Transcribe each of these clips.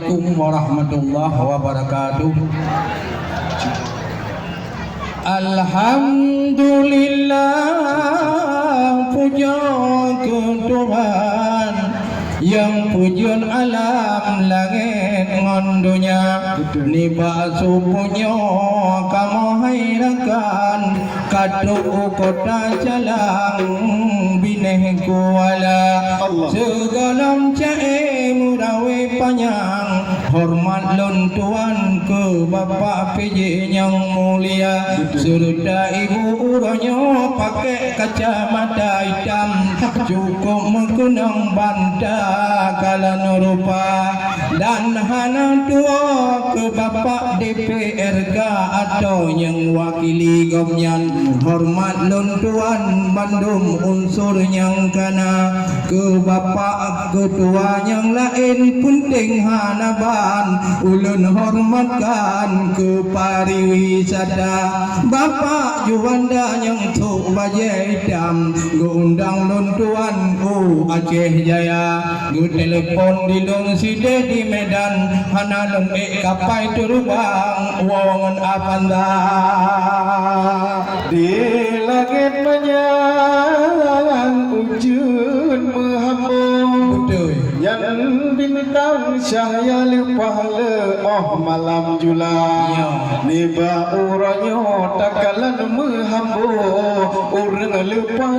Assalamualaikum warahmatullahi wabarakatuh. Alhamdulillah, puja ke Tuhan yang pujian alam langit ngon dunia ni bakso punyo kamu hairakan kadu kota jalang bineh kuala segalam cae murawe panjang hormat lon tuan ke bapa PJ yang mulia serta ibu uronyo pakai kacamata hitam cukup menggunang bantal kalan rupa dan hana tua ke bapak DPRK atau yang wakili gomnyan hormat lon tuan Bandung unsur yang kana ke bapak ketua yang lain penting hana ban ulun hormatkan ke pariwisata bapak Juanda yang tuk bajai hitam undang lon tuan Aceh Jaya gu telepon di long side di Medan hana lon kapai turubang wongan apanda di langit menyang ujun menghambung yang bintang cahaya lepah malam jula niba uranyo takalan menghambung urang lepah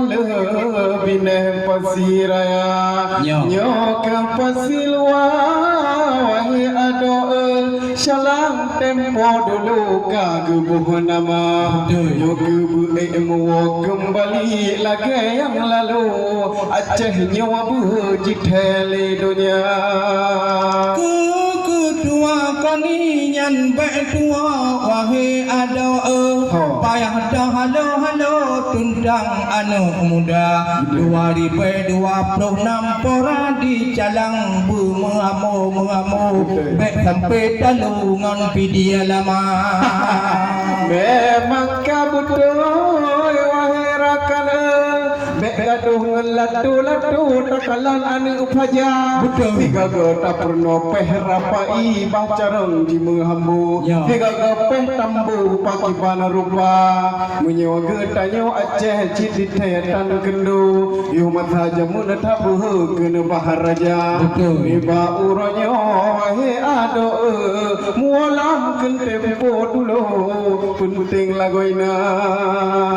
bineh pasiraya nyoka pasilwa wahi ado shalang tempo dulu kagebuh nama nyoku emu kembali lagi yang lalu Aceh nyawa jithele dunia kedua koni nyan betua wahi ado payah dah halo tundang anu muda 2026 pora di calang mengamu baik sampai talungan pidia lama memang kabutoy wahai rakan baik gaduh latu takalan anu upaja tiga gota purno peh rapai bacareng di menghambu tiga gopeh tambu pagi bana rupa menyewa getanyo Aceh citi tetan kendu yumat haja mun tabuh kena baharaja niba uronyo wahe ado mualam ken tempo dulu penting lagoina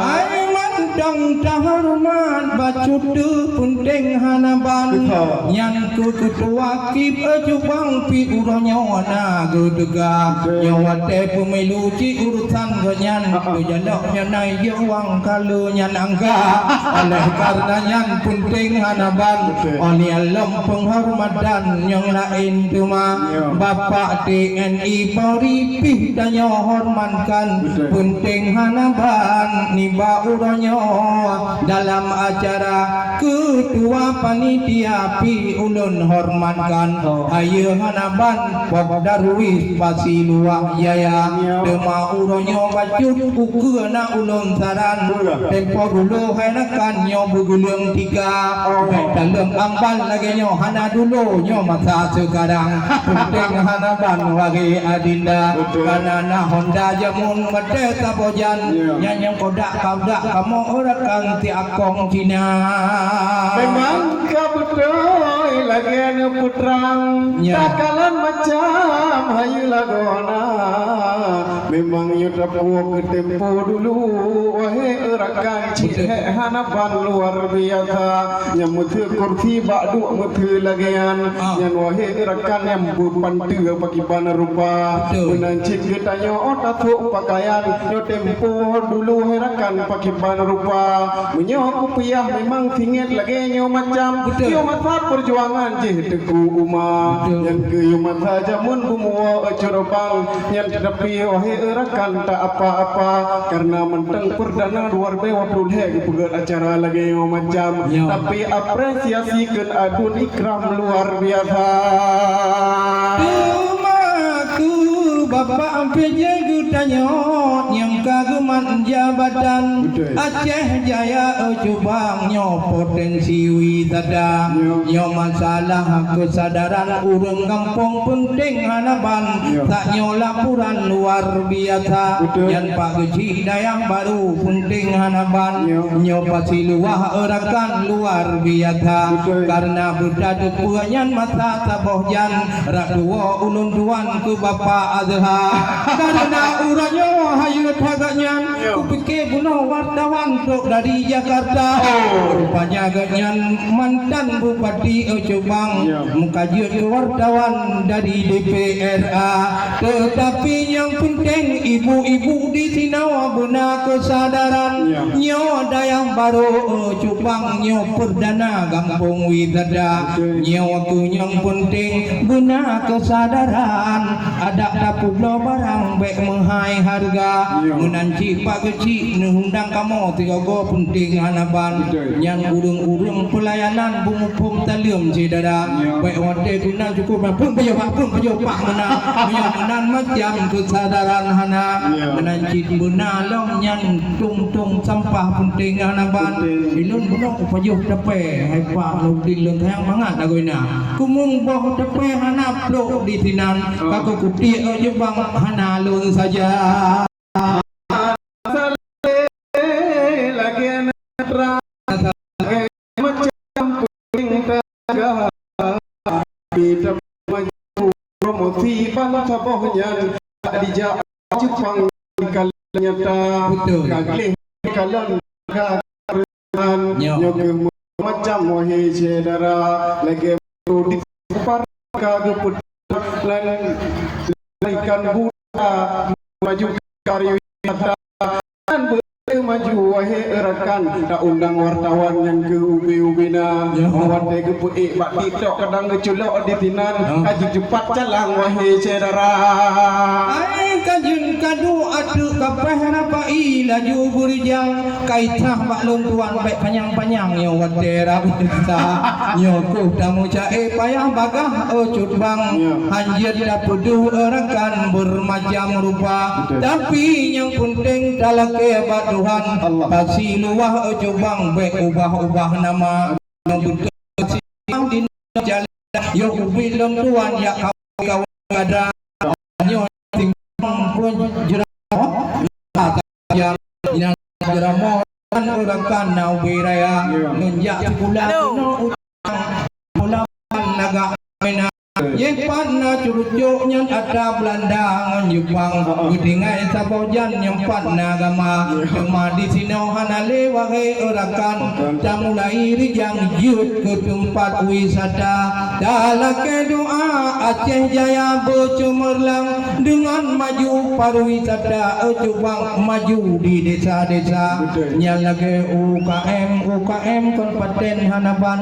ai mandang tahormat bacut penting hanaban yang ketua kip ajubang pi uronyo na gedega nyawa te pemilu ci urusan ganyan jandok nyanai jawang kalau nyan angka oleh karena nyan penting hanaban oleh alam penghormatan yang lain cuma Bapak TNI Polri pih danyo hormatkan penting hanaban niba uronyo dalam acara ketua panitia pi ulun hormatkan ayo hanaban Pok Darwis Pasiluak Jaya dema uronyo bacut ukena ulun saran tempo dulu hanakan nyo bergulung tiga dalam ambal lagi nyo hana dulu nyo masa sekarang penting hanaban wagi adinda karena Honda jamun mede tabojan nyanyang kodak kamu orakan ti akong Cina memang kabutoy lagi anu putrang takalan macam hayu lagona memang yuda puak tempo dulu wahai rakan cih hanapan luar biasa nyamut kursi bakdu mutu lagian nyan wahai rakan yang pantu pagi bana rupa menancit getanyo otatuk pakaian yo tempo dulu herakan pagi bana rupa menyo kupiah memang tingit lagi nyo macam yo mata perjuangan je teku uma yang ke yo mata jamun bumuo corobang yang tetapi wahai rakan tak apa-apa karena menteng perdana luar biasa di pegat acara lagi yo macam tapi apresiasi ke adun ikram luar biasa Bapak ampe jago tanya yang kagum dengan jabatan Betul. Aceh Jaya cubang nyo potensi wisata nyo masalah kesadaran urang kampung penting hanaban Ya. tak nyo laporan luar biasa Betul. yang Pak Kecil Dayang baru penting hanaban Ya. nyo pasti luah erakan luar biasa Betul. karena berada puanyan mata tabohjan rak dua ulun tuan ke Bapa Azhar karena uranyo hayu taganya Ya. kupikir guna wartawan tok dari Jakarta rupanya ganyan mantan Bupati Jombang Ya. mengkaji ke wartawan dari DPRA tetapi yang penting ibu-ibu di sini guna kesadaran Ya. nyo dayang baru Jombang nyo perdana kampung wisata Betul. nyo aku yang penting guna kesadaran ada tapublo barang baik menghai harga Ya. menanci Pak Kecil nundang kamu tiga go penting hanaban Betul. yang urung-urung pelayanan bumupum talium cedera Ya. baik wate guna cukup pun pejopak menan macam kesadaran hana Ya. menanci guna long yang tung sampah penting hanaban Betul. ilun guna pejoh tepe hai Pak Nurdin leng yang mangat agoina kumung boh tepe hana plok di sinan kaku kuti Jombang hana lun saja lagi anak macam puting taga kita maju promosi bangsa bohnya dijak Jepang di nyata Betul. kaglih kalan karan Ya. nyok macam wahi cedera lagi di par kageput lan ikan buta maju karya dan maju wahai rekan tak undang wartawan yang ke ubi-ubina Ya. wate ke puik bak tiktok kadang keculok di tinan kaji cepat calang wahai cedera Ai kajun kadu adu kapeh napa laju burijang kaitah bak lon tuan baik panjang-panjang yo wadera bisa yo ku tamu cae payah bagah cut bang Ya. hanjir dapudu rekan bermacam rupa Betul. tapi yang penting dalake baduhan Allah. pasti luah cubang baik ubah-ubah nama yang betul di jalan yo ubi lon tuan ya kau ada nyo pun jeramo yang ina jeramo kan orang kan nau beraya nunjak sebulan no utang bulan naga mena ye panna curujuknya ada Belanda ngan Jepang gedingai sabojan yang panna agama cuma di sini hanale wahai orakan dah mulai rijang yut ke tempat wisata dalake doa Aceh Jaya bercemerlang dengan maju pariwisata Jombang maju di desa-desa Betul. yang lagi UKM kompeten hanaban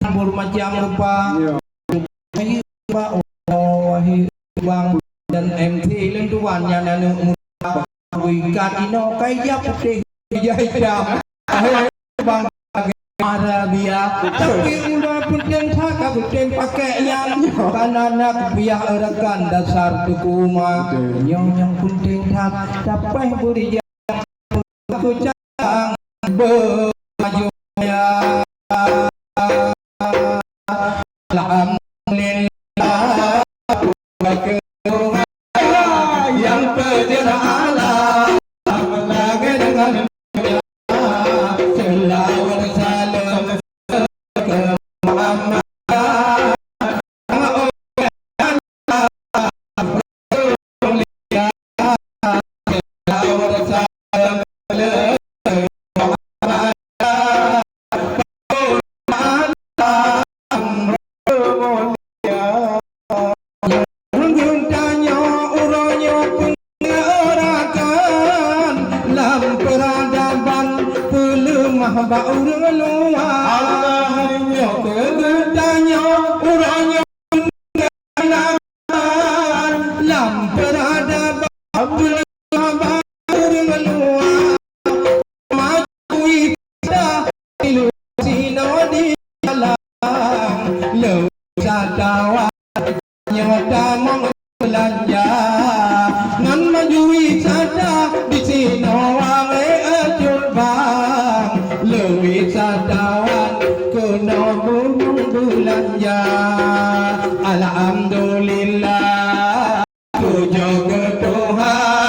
bermacam rupa Ya. Pak Wahi Bang dan MT lentuan yang nanu muda wikat ino kaya putih jahidam Bang Arabia tapi udah penting tak penting pakai yang karena nak biar rekan dasar tukuma yang penting tak dapat beri aku cang bermaju ya alhamdulillah yang terjala lagi dengan selawat salam ke Muhammad selawat salam baur luar yo kegetanya uranya lam peradaban baur luar maju kita ilusino di dalam lo sadawa nyota mong belanja ngan maju wisata Alhamdulillah puja ke Tuhan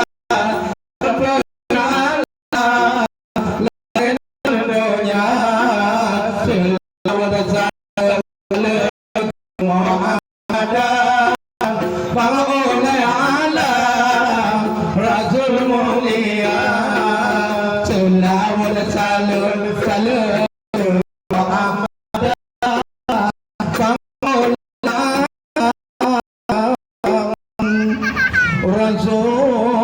berkenalan dunia selawat salam Muhammad oleh alam Rasul mulia selawat salam Muhammad Rasul